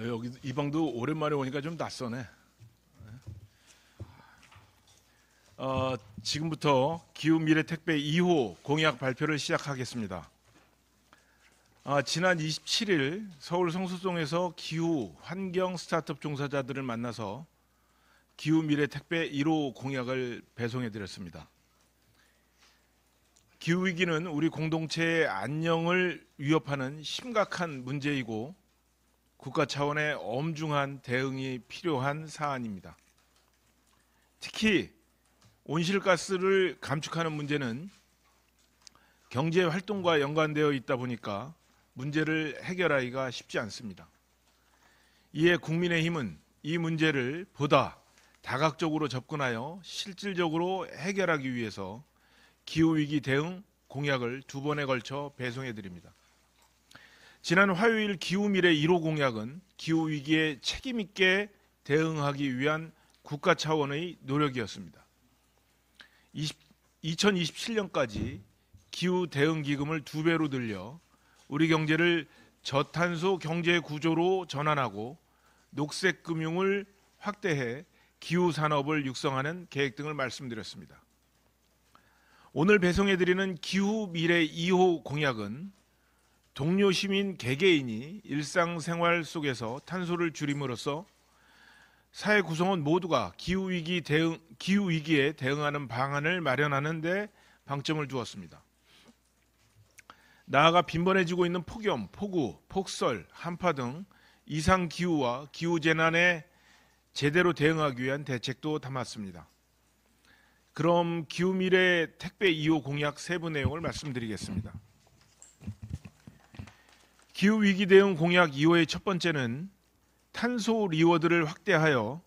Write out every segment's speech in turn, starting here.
여기 이 방도 오랜만에 오니까 좀 낯서네. 지금부터 기후미래택배 2호 공약 발표를 시작하겠습니다. 지난 27일 서울 성수동에서 기후 환경 스타트업 종사자들을 만나서 기후미래택배 1호 공약을 배송해 드렸습니다. 기후위기는 우리 공동체의 안녕을 위협하는 심각한 문제이고 국가 차원의 엄중한 대응이 필요한 사안입니다. 특히 온실가스를 감축하는 문제는 경제 활동과 연관되어 있다 보니까 문제를 해결하기가 쉽지 않습니다. 이에 국민의힘은 이 문제를 보다 다각적으로 접근하여 실질적으로 해결하기 위해서 기후위기 대응 공약을 2번에 걸쳐 배송해 드립니다. 지난 화요일 기후미래 1호 공약은 기후위기에 책임있게 대응하기 위한 국가 차원의 노력이었습니다. 2027년까지 기후대응기금을 2배로 늘려 우리 경제를 저탄소 경제 구조로 전환하고 녹색금융을 확대해 기후산업을 육성하는 계획 등을 말씀드렸습니다. 오늘 배송해드리는 기후미래 2호 공약은 동료 시민 개개인이 일상생활 속에서 탄소를 줄임으로써 사회 구성원 모두가 기후위기에 대응하는 방안을 마련하는 데 방점을 두었습니다. 나아가 빈번해지고 있는 폭염, 폭우, 폭설, 한파 등 이상기후와 기후재난에 제대로 대응하기 위한 대책도 담았습니다. 그럼 기후미래 택배 2호 공약 세부 내용을 말씀드리겠습니다. 기후위기 대응 공약 2호의 첫 번째는 탄소 리워드를 확대하여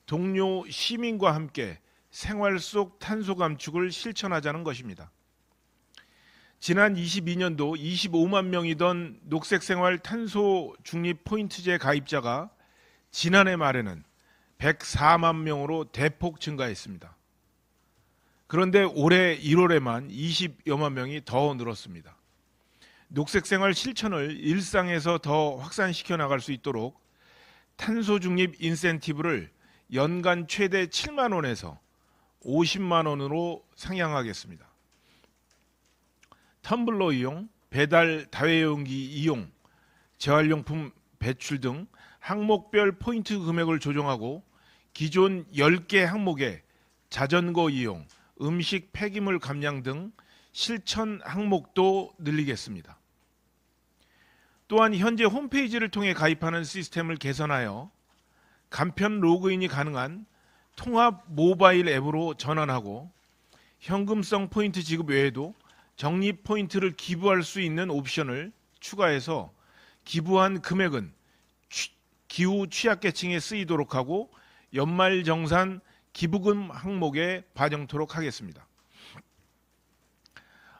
동료 시민과 함께 생활 속 탄소 감축을 실천하자는 것입니다. 지난 22년도 25만 명이던 녹색생활 탄소 중립 포인트제 가입자가 지난해 말에는 104만 명으로 대폭 증가했습니다. 그런데 올해 1월에만 20여만 명이 더 늘었습니다. 녹색생활 실천을 일상에서 더 확산시켜 나갈 수 있도록 탄소 중립 인센티브를 연간 최대 7만 원에서 50만 원으로 상향하겠습니다. 텀블러 이용, 배달 다회용기 이용, 재활용품 배출 등 항목별 포인트 금액을 조정하고 기존 10개 항목에 자전거 이용, 음식 폐기물 감량 등 실천 항목도 늘리겠습니다. 또한 현재 홈페이지를 통해 가입하는 시스템을 개선하여 간편 로그인이 가능한 통합 모바일 앱으로 전환하고 현금성 포인트 지급 외에도 적립 포인트를 기부할 수 있는 옵션을 추가해서 기부한 금액은 기후 취약계층에 쓰이도록 하고 연말정산 기부금 항목에 반영토록 하겠습니다.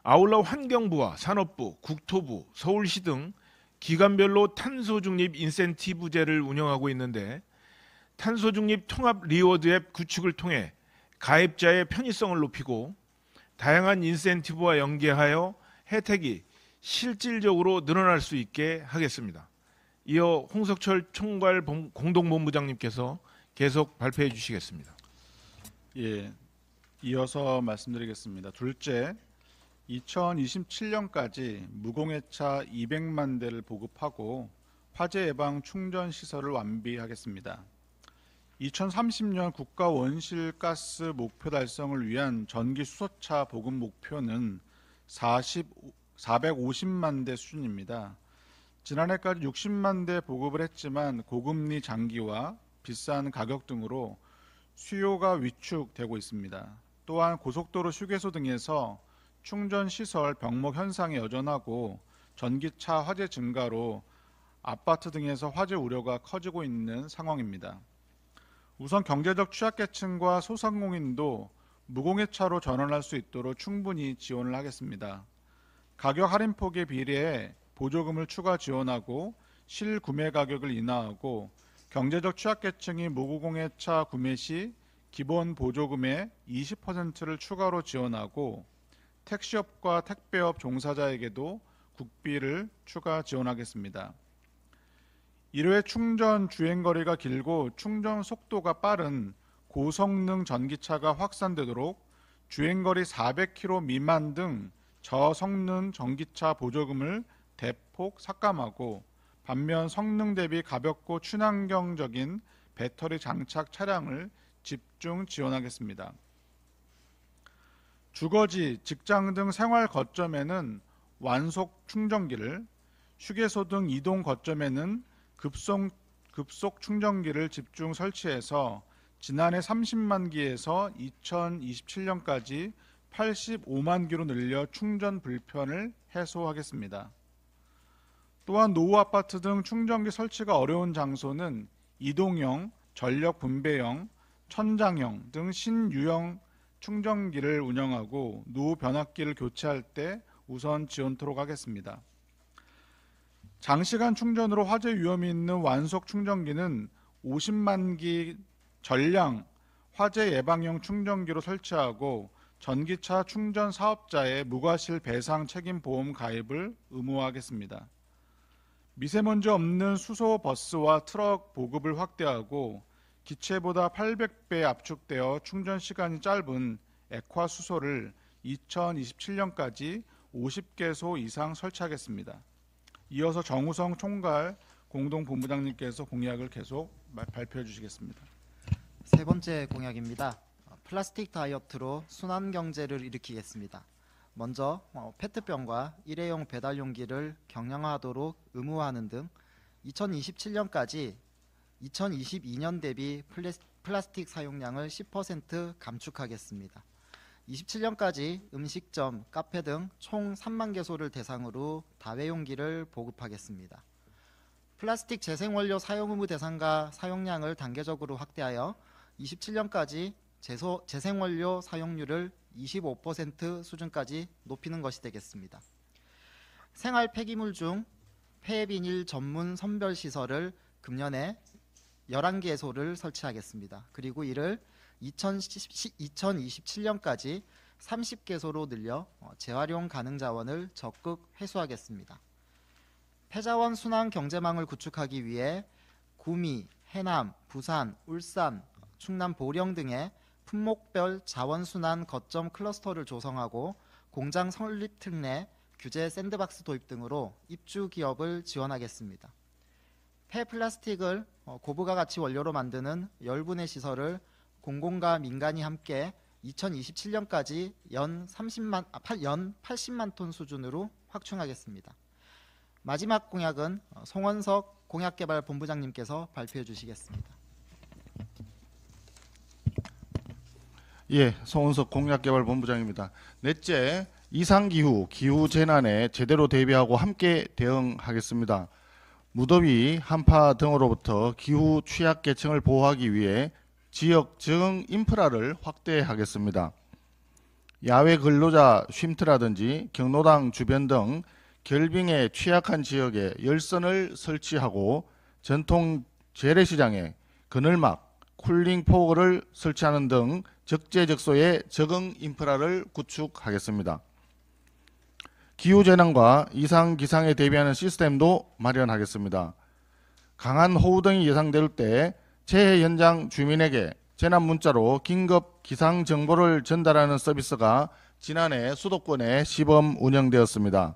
아울러 환경부와 산업부, 국토부, 서울시 등 기관별로 탄소 중립 인센티브제를 운영하고 있는데 탄소 중립 통합 리워드 앱 구축을 통해 가입자의 편의성을 높이고 다양한 인센티브와 연계하여 혜택이 실질적으로 늘어날 수 있게 하겠습니다. 이어 홍석철 총괄 공동본부장님께서 계속 발표해 주시겠습니다. 예, 이어서 말씀드리겠습니다. 둘째, 2027년까지 무공해차 200만 대를 보급하고 화재 예방 충전 시설을 완비하겠습니다. 2030년 국가 온실가스 목표 달성을 위한 전기 수소차 보급 목표는 450만 대 수준입니다. 지난해까지 60만 대 보급을 했지만 고금리 장기와 비싼 가격 등으로 수요가 위축되고 있습니다. 또한 고속도로 휴게소 등에서 충전 시설 병목 현상이 여전하고 전기차 화재 증가로 아파트 등에서 화재 우려가 커지고 있는 상황입니다. 우선 경제적 취약계층과 소상공인도 무공해차로 전환할 수 있도록 충분히 지원을 하겠습니다. 가격 할인폭에 비례해 보조금을 추가 지원하고 실구매 가격을 인하하고 경제적 취약계층이 무공해차 구매 시 기본 보조금의 20%를 추가로 지원하고 택시업과 택배업 종사자에게도 국비를 추가 지원하겠습니다. 1회 충전 주행거리가 길고 충전 속도가 빠른 고성능 전기차가 확산되도록 주행거리 400km 미만 등 저성능 전기차 보조금을 대폭 삭감하고, 반면 성능 대비 가볍고 친환경적인 배터리 장착 차량을 집중 지원하겠습니다. 주거지, 직장 등 생활 거점에는 완속 충전기를, 휴게소 등 이동 거점에는 급속 충전기를 집중 설치해서 지난해 30만 기에서 2027년까지 85만 기로 늘려 충전 불편을 해소하겠습니다. 또한 노후 아파트 등 충전기 설치가 어려운 장소는 이동형, 전력 분배형, 천장형 등 신유형 충전기를 운영하고 노후 변압기를 교체할 때 우선 지원토록 하겠습니다. 장시간 충전으로 화재 위험이 있는 완속 충전기는 50만 기 전량 화재 예방형 충전기로 설치하고 전기차 충전 사업자의 무과실 배상 책임 보험 가입을 의무화하겠습니다. 미세먼지 없는 수소 버스와 트럭 보급을 확대하고 기체보다 800배 압축되어 충전 시간이 짧은 액화 수소를 2027년까지 50개소 이상 설치하겠습니다. 이어서 정우성 총괄 공동본부장님께서 공약을 계속 발표해 주시겠습니다. 세 번째 공약입니다. 플라스틱 다이어트로 순환 경제를 일으키겠습니다. 먼저 페트병과 일회용 배달 용기를 경량화하도록 의무화하는 등 2027년까지 2022년 대비 플라스틱 사용량을 10% 감축하겠습니다. 27년까지 음식점, 카페 등 총 3만 개소를 대상으로 다회용기를 보급하겠습니다. 플라스틱 재생원료 사용 의무 대상과 사용량을 단계적으로 확대하여 27년까지 재생원료 사용률을 25% 수준까지 높이는 것이 되겠습니다. 생활 폐기물 중 폐비닐 전문 선별 시설을 금년에 11개소를 설치하겠습니다. 그리고 이를 2027년까지 30개소로 늘려 재활용 가능 자원을 적극 회수하겠습니다. 폐자원 순환 경제망을 구축하기 위해 구미, 해남, 부산, 울산, 충남 보령 등의 품목별 자원순환 거점 클러스터를 조성하고 공장 설립 특례, 규제 샌드박스 도입 등으로 입주 기업을 지원하겠습니다. 폐플라스틱을 고부가 가치 원료로 만드는 열분해 시설을 공공과 민간이 함께 2027년까지 연 80만 톤 수준으로 확충하겠습니다. 마지막 공약은 송원석 공약개발본부장님께서 발표해 주시겠습니다. 예, 송원석 공약개발본부장입니다. 넷째, 이상기후, 기후재난에 제대로 대비하고 함께 대응하겠습니다. 무더위, 한파 등으로부터 기후 취약계층을 보호하기 위해 지역 적응 인프라를 확대하겠습니다. 야외 근로자 쉼터라든지 경로당 주변 등 결빙에 취약한 지역에 열선을 설치하고 전통 재래시장에 그늘막, 쿨링 포구를 설치하는 등 적재적소의 적응 인프라를 구축하겠습니다. 기후재난과 이상기상에 대비하는 시스템도 마련하겠습니다. 강한 호우 등이 예상될 때 재해 현장 주민에게 재난 문자로 긴급 기상 정보를 전달하는 서비스가 지난해 수도권에 시범 운영되었습니다.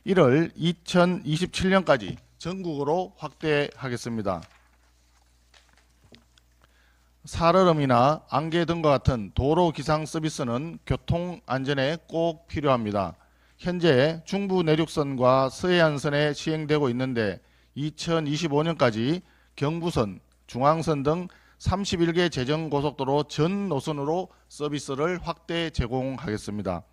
이를 2027년까지 전국으로 확대하겠습니다. 살얼음이나 안개 등과 같은 도로 기상 서비스는 교통 안전에 꼭 필요합니다. 현재 중부 내륙선과 서해안선에 시행되고 있는데 2025년까지 경부선, 중앙선 등 31개 재정고속도로 전 노선으로 서비스를 확대 제공하겠습니다.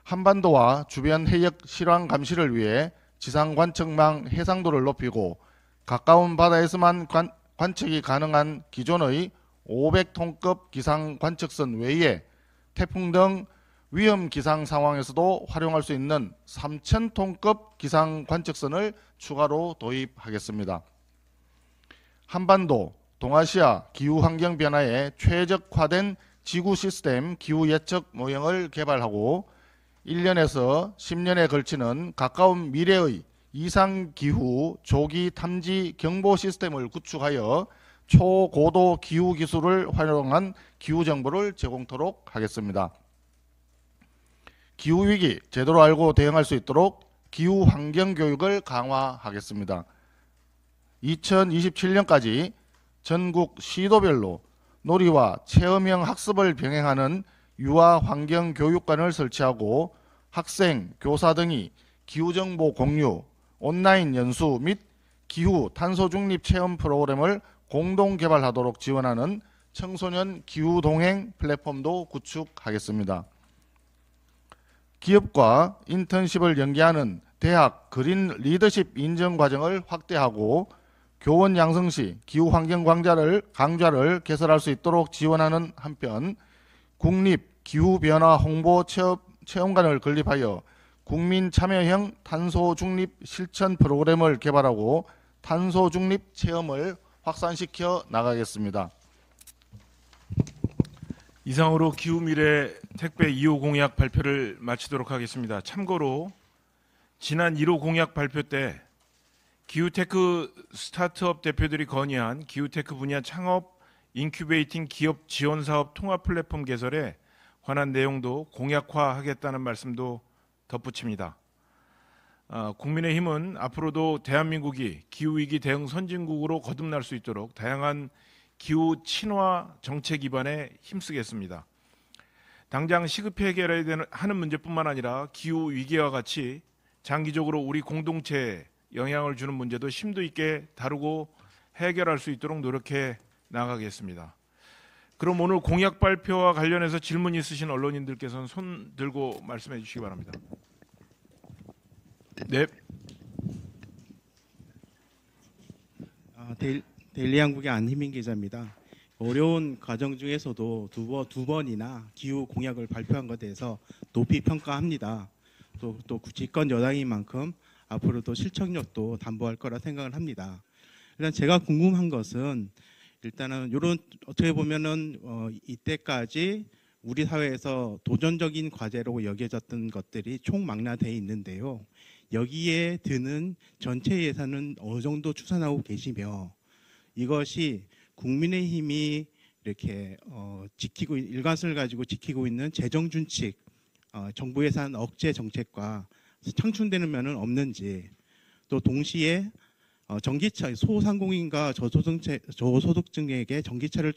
한반도와 주변 해역 실황 감시를 위해 지상관측망 해상도를 높이고 가까운 바다에서만 관측이 가능한 기존의 500톤급 기상관측선 외에 태풍 등 위험 기상 상황에서도 활용할 수 있는 3000톤급 기상관측선을 추가로 도입하겠습니다. 한반도, 동아시아 기후환경 변화에 최적화된 지구 시스템 기후 예측 모형을 개발하고 1년에서 10년에 걸치는 가까운 미래의 이상 기후 조기 탐지 경보 시스템을 구축하여 초고도 기후 기술을 활용한 기후 정보를 제공토록 하겠습니다. 기후 위기 제대로 알고 대응할 수 있도록 기후 환경 교육을 강화하겠습니다. 2027년까지 전국 시도별로 놀이와 체험형 학습을 병행하는 유아 환경 교육관을 설치하고 학생, 교사 등이 기후정보 공유, 온라인 연수 및 기후 탄소 중립 체험 프로그램을 공동 개발하도록 지원하는 청소년 기후 동행 플랫폼도 구축하겠습니다. 기업과 인턴십을 연계하는 대학 그린 리더십 인정 과정을 확대하고 교원 양성 시 기후 환경 강좌를 개설할 수 있도록 지원하는 한편 국립 기후 변화 홍보 체험관을 건립하여 국민 참여형 탄소 중립 실천 프로그램을 개발하고 탄소 중립 체험을 확산시켜 나가겠습니다. 이상으로 기후미래 택배 2호 공약 발표를 마치도록 하겠습니다. 참고로 지난 1호 공약 발표 때 기후테크 스타트업 대표들이 건의한 기후테크 분야 창업 인큐베이팅 기업 지원 사업 통합 플랫폼 개설에 관한 내용도 공약화하겠다는 말씀도 덧붙입니다. 국민의힘은 앞으로도 대한민국이 기후위기 대응 선진국으로 거듭날 수 있도록 다양한 기후 친화 정책 기반에 힘쓰겠습니다. 당장 시급히 해결해야 하는 문제뿐만 아니라 기후 위기와 같이 장기적으로 우리 공동체에 영향을 주는 문제도 심도 있게 다루고 해결할 수 있도록 노력해 나가겠습니다. 그럼 오늘 공약 발표와 관련해서 질문 있으신 언론인들께서는 손 들고 말씀해 주시기 바랍니다. 네. 데일리 한국의 안희민 기자입니다. 어려운 과정 중에서도 두 번이나 기후 공약을 발표한 것에 대해서 높이 평가합니다. 또 집권 여당인 만큼 앞으로도 실천력도 담보할 거라 생각을 합니다. 일단 제가 궁금한 것은 일단은 이런 어떻게 보면은 이때까지 우리 사회에서 도전적인 과제로 여겨졌던 것들이 총망라되어 있는데요. 여기에 드는 전체 예산은 어느 정도 추산하고 계시며 이것이 국민의힘이 이렇게 지키고 일관성을 가지고 지키고 있는 재정 준칙, 정부 예산 억제 정책과 상충되는 면은 없는지, 또 동시에 전기차 소상공인과 저소득층에게 전기차를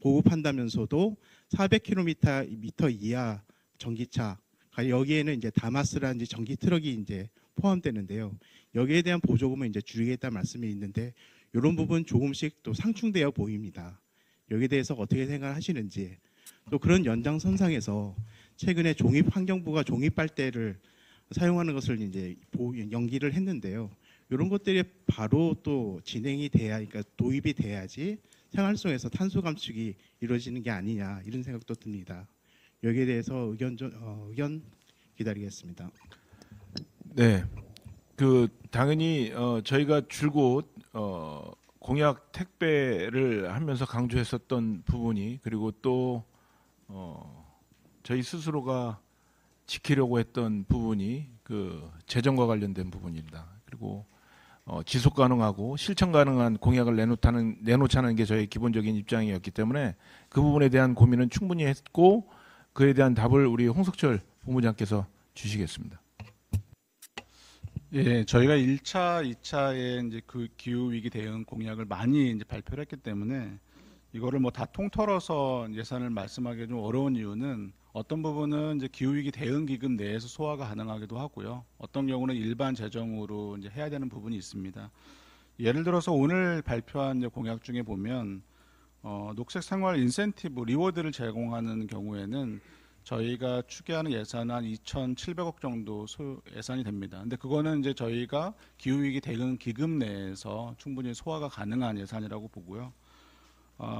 보급한다면서도 400km 이하 전기차, 여기에는 이제 다마스라든지 전기 트럭이 이제 포함되는데요. 여기에 대한 보조금을 이제 줄이겠다는 말씀이 있는데 이런 부분 조금씩 또 상충되어 보입니다. 여기에 대해서 어떻게 생각하시는지, 또 그런 연장선상에서 최근에 종합환경부가 종이빨대를 사용하는 것을 이제 연기를 했는데요. 이런 것들이 바로 또 진행이 돼야, 그러니까 도입이 돼야지 생활 속에서 탄소 감축이 이루어지는 게 아니냐 이런 생각도 듭니다. 여기에 대해서 의견 기다리겠습니다. 네, 당연히 저희가 줄곧 공약 택배를 하면서 강조했었던 부분이, 그리고 또 저희 스스로가 지키려고 했던 부분이 그 재정과 관련된 부분입니다. 그리고 지속 가능하고 실천 가능한 공약을 내놓자는 게 저희 기본적인 입장이었기 때문에 그 부분에 대한 고민은 충분히 했고 그에 대한 답을 우리 홍석철 본부장께서 주시겠습니다. 예, 저희가 1차, 2차에 이제 그 기후 위기 대응 공약을 많이 이제 발표를 했기 때문에 이거를 뭐 다 통틀어서 예산을 말씀하기 좀 어려운 이유는 어떤 부분은 이제 기후 위기 대응 기금 내에서 소화가 가능하기도 하고요. 어떤 경우는 일반 재정으로 이제 해야 되는 부분이 있습니다. 예를 들어서 오늘 발표한 이제 공약 중에 보면 녹색 생활 인센티브 리워드를 제공하는 경우에는 저희가 추계하는 예산은 한 2,700억 정도 예산이 됩니다. 근데 그거는 이제 저희가 기후위기 대응 기금 내에서 충분히 소화가 가능한 예산이라고 보고요.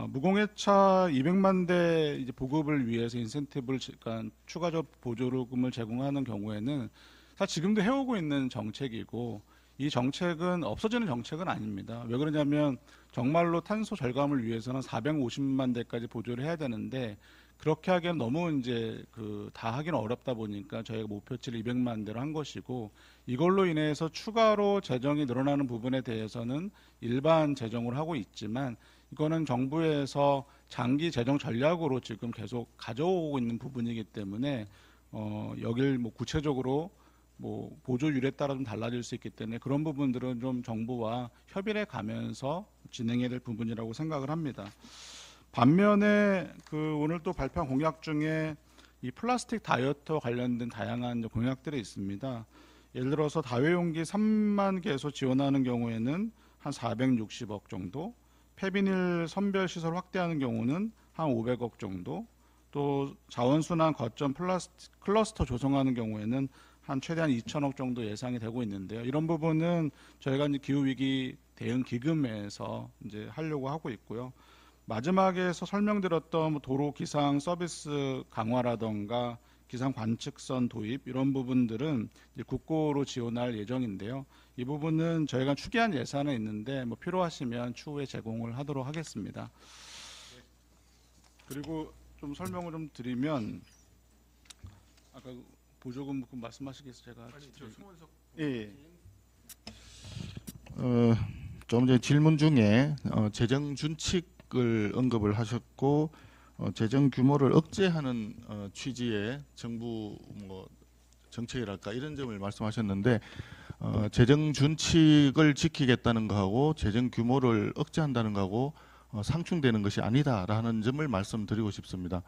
무공해차 200만 대 이제 보급을 위해서 인센티브를, 그러니까 추가적 보조금을 제공하는 경우에는 사실 지금도 해오고 있는 정책이고 이 정책은 없어지는 정책은 아닙니다. 왜 그러냐면 정말로 탄소 절감을 위해서는 450만 대까지 보조를 해야 되는데 그렇게 하기엔 너무 이제 다 하기는 어렵다 보니까 저희가 목표치를 200만 대로 한 것이고, 이걸로 인해서 추가로 재정이 늘어나는 부분에 대해서는 일반 재정을 하고 있지만, 이거는 정부에서 장기 재정 전략으로 지금 계속 가져오고 있는 부분이기 때문에 여길 뭐 구체적으로 뭐 보조율에 따라 좀 달라질 수 있기 때문에 그런 부분들은 좀 정부와 협의를 해 가면서 진행해야 될 부분이라고 생각을 합니다. 반면에 오늘 또 발표한 공약 중에 이 플라스틱 다이어트와 관련된 다양한 공약들이 있습니다. 예를 들어서 다회용기 3만 개소 지원하는 경우에는 한 460억 정도, 폐비닐 선별 시설 확대하는 경우는 한 500억 정도, 또 자원순환 거점 플라스틱 클러스터 조성하는 경우에는 한 최대한 2천억 정도 예상이 되고 있는데요. 이런 부분은 저희가 이제 기후위기 대응 기금에서 이제 하려고 하고 있고요. 마지막에서 설명드렸던 도로 기상 서비스 강화라던가 기상 관측선 도입 이런 부분들은 이제 국고로 지원할 예정인데요. 이 부분은 저희가 추계한 예산은 있는데 뭐 필요하시면 추후에 제공을 하도록 하겠습니다. 그리고 좀 설명을 좀 드리면 아까 보조금 말씀하시겠어요? 제가 예. 좀 전에 질문 중에 재정 준칙을 언급을 하셨고 재정 규모를 억제하는 취지의 정부 뭐 정책이랄까 이런 점을 말씀하셨는데 재정 준칙을 지키겠다는 거하고 재정 규모를 억제한다는 거하고 상충되는 것이 아니다라는 점을 말씀드리고 싶습니다.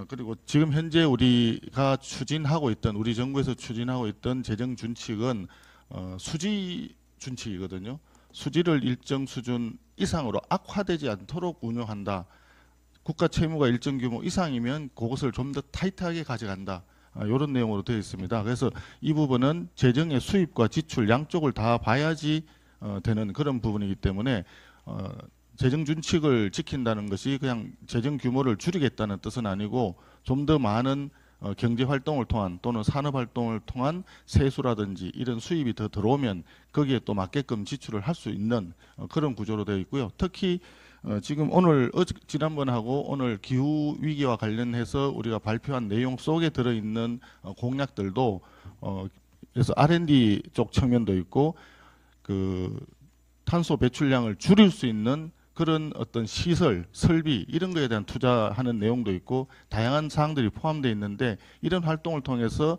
그리고 지금 현재 우리가 추진하고 있던 우리 정부에서 추진하고 있던 재정 준칙은 수지 준칙이거든요. 수지를 일정 수준 이상으로 악화되지 않도록 운영한다. 국가 채무가 일정 규모 이상이면 그것을 좀 더 타이트하게 가져간다. 이런 내용으로 되어 있습니다. 그래서 이 부분은 재정의 수입과 지출 양쪽을 다 봐야지 되는 그런 부분이기 때문에 재정 준칙을 지킨다는 것이 그냥 재정 규모를 줄이겠다는 뜻은 아니고 좀 더 많은 경제 활동을 통한 또는 산업 활동을 통한 세수라든지 이런 수입이 더 들어오면 거기에 또 맞게끔 지출을 할 수 있는 그런 구조로 되어 있고요. 특히 지금 오늘 지난번하고 오늘 기후 위기와 관련해서 우리가 발표한 내용 속에 들어 있는 공약들도 그래서 R&D 쪽 측면도 있고 탄소 배출량을 줄일 수 있는 그런 어떤 시설, 설비 이런 거에 대한 투자하는 내용도 있고 다양한 사항들이 포함되어 있는데 이런 활동을 통해서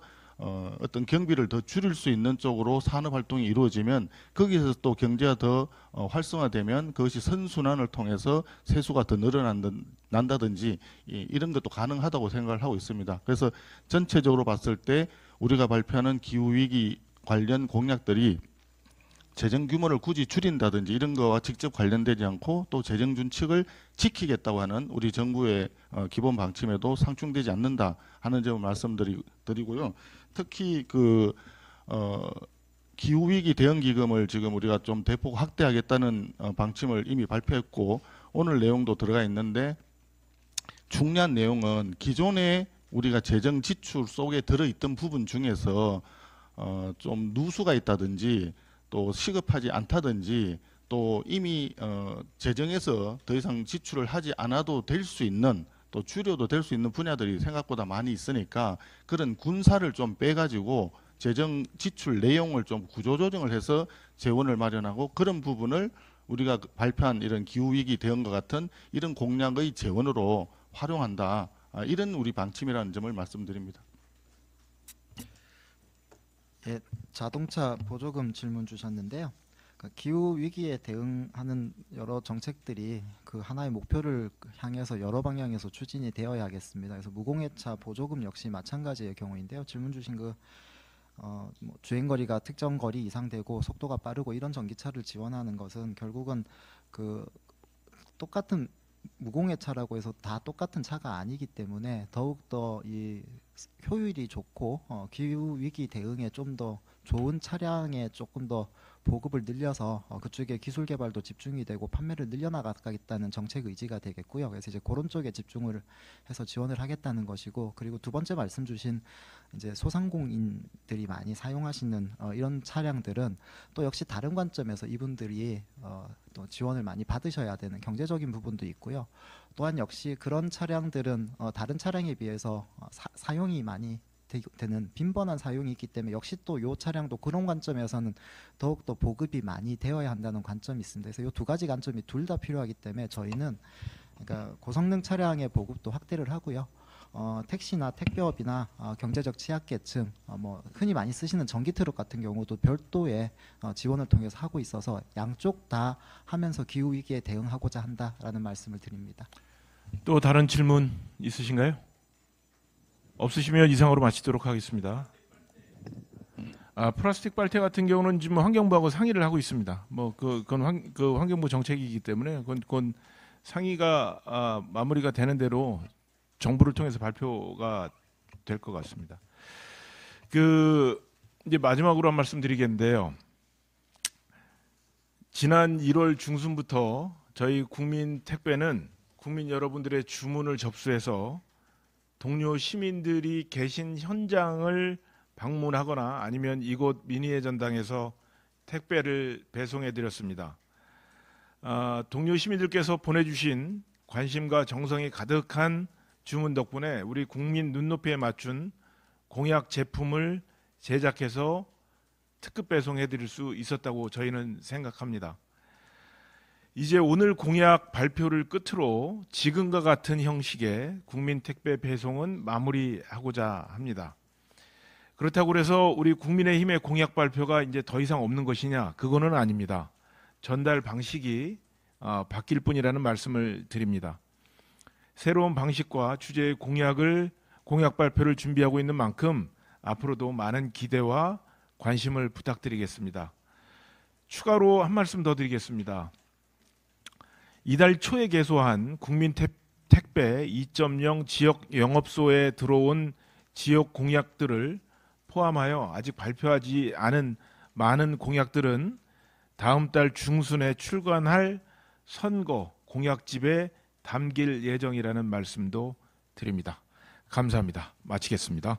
어떤 경비를 더 줄일 수 있는 쪽으로 산업 활동이 이루어지면 거기서 또 경제가 더 활성화되면 그것이 선순환을 통해서 세수가 더 늘어난다든지 이런 것도 가능하다고 생각을 하고 있습니다. 그래서 전체적으로 봤을 때 우리가 발표하는 기후위기 관련 공약들이 재정 규모를 굳이 줄인다든지 이런 거와 직접 관련되지 않고 또 재정 준칙을 지키겠다고 하는 우리 정부의 기본 방침에도 상충되지 않는다 하는 점을 말씀드리고요. 특히 기후위기 대응기금을 지금 우리가 좀 대폭 확대하겠다는 방침을 이미 발표했고 오늘 내용도 들어가 있는데 중요한 내용은 기존에 우리가 재정 지출 속에 들어있던 부분 중에서 좀 누수가 있다든지 또 시급하지 않다든지 또 이미 재정에서 더 이상 지출을 하지 않아도 될 수 있는 또 줄여도 될 수 있는 분야들이 생각보다 많이 있으니까 그런 군사를 좀 빼가지고 재정 지출 내용을 좀 구조조정을 해서 재원을 마련하고 그런 부분을 우리가 발표한 이런 기후위기 대응과 같은 이런 공약의 재원으로 활용한다. 이런 우리 방침이라는 점을 말씀드립니다. 예, 자동차 보조금 질문 주셨는데요. 기후 위기에 대응하는 여러 정책들이 그 하나의 목표를 향해서 여러 방향에서 추진이 되어야겠습니다. 그래서 무공해차 보조금 역시 마찬가지의 경우인데요. 질문 주신 뭐 주행 거리가 특정 거리 이상 되고 속도가 빠르고 이런 전기차를 지원하는 것은 결국은 똑같은 무공해차라고 해서 다 똑같은 차가 아니기 때문에 더욱더 이 효율이 좋고 기후 위기 대응에 좀 더 좋은 차량에 조금 더 보급을 늘려서 그쪽에 기술 개발도 집중이 되고 판매를 늘려나가겠다는 정책 의지가 되겠고요. 그래서 이제 그런 쪽에 집중을 해서 지원을 하겠다는 것이고, 그리고 두 번째 말씀 주신 이제 소상공인들이 많이 사용하시는 이런 차량들은 또 역시 다른 관점에서 이분들이 또 지원을 많이 받으셔야 되는 경제적인 부분도 있고요. 또한 역시 그런 차량들은 다른 차량에 비해서 사용이 많이 되는 빈번한 사용이 있기 때문에 역시 또 요 차량도 그런 관점에서는 더욱더 보급이 많이 되어야 한다는 관점이 있습니다. 그래서 요 두 가지 관점이 둘 다 필요하기 때문에 저희는 그러니까 고성능 차량의 보급도 확대를 하고요. 택시나 택배업이나 경제적 취약계층, 뭐 흔히 많이 쓰시는 전기 트럭 같은 경우도 별도의 지원을 통해서 하고 있어서 양쪽 다 하면서 기후 위기에 대응하고자 한다라는 말씀을 드립니다. 또 다른 질문 있으신가요? 없으시면 이상으로 마치도록 하겠습니다. 플라스틱 빨대 같은 경우는 지금 환경부하고 상의를 하고 있습니다. 그건 환경부 정책이기 때문에 그건 상의가 마무리가 되는 대로 정부를 통해서 발표가 될 것 같습니다. 이제 마지막으로 한 말씀 드리겠는데요. 지난 1월 중순부터 저희 국민 택배는 국민 여러분들의 주문을 접수해서 동료 시민들이 계신 현장을 방문하거나 아니면 이곳 민의회 전당에서 택배를 배송해 드렸습니다. 동료 시민들께서 보내주신 관심과 정성이 가득한 주문 덕분에 우리 국민 눈높이에 맞춘 공약 제품을 제작해서 특급 배송해 드릴 수 있었다고 저희는 생각합니다. 이제 오늘 공약 발표를 끝으로 지금과 같은 형식의 국민 택배 배송은 마무리하고자 합니다. 그렇다고 해서 우리 국민의힘의 공약 발표가 이제 더 이상 없는 것이냐? 그거는 아닙니다. 전달 방식이 바뀔 뿐이라는 말씀을 드립니다. 새로운 방식과 주제의 공약 발표를 준비하고 있는 만큼 앞으로도 많은 기대와 관심을 부탁드리겠습니다. 추가로 한 말씀 더 드리겠습니다. 이달 초에 개소한 국민 택배 2.0 지역 영업소에 들어온 지역 공약들을 포함하여 아직 발표하지 않은 많은 공약들은 다음 달 중순에 출간할 선거 공약집에 담길 예정이라는 말씀도 드립니다. 감사합니다. 마치겠습니다.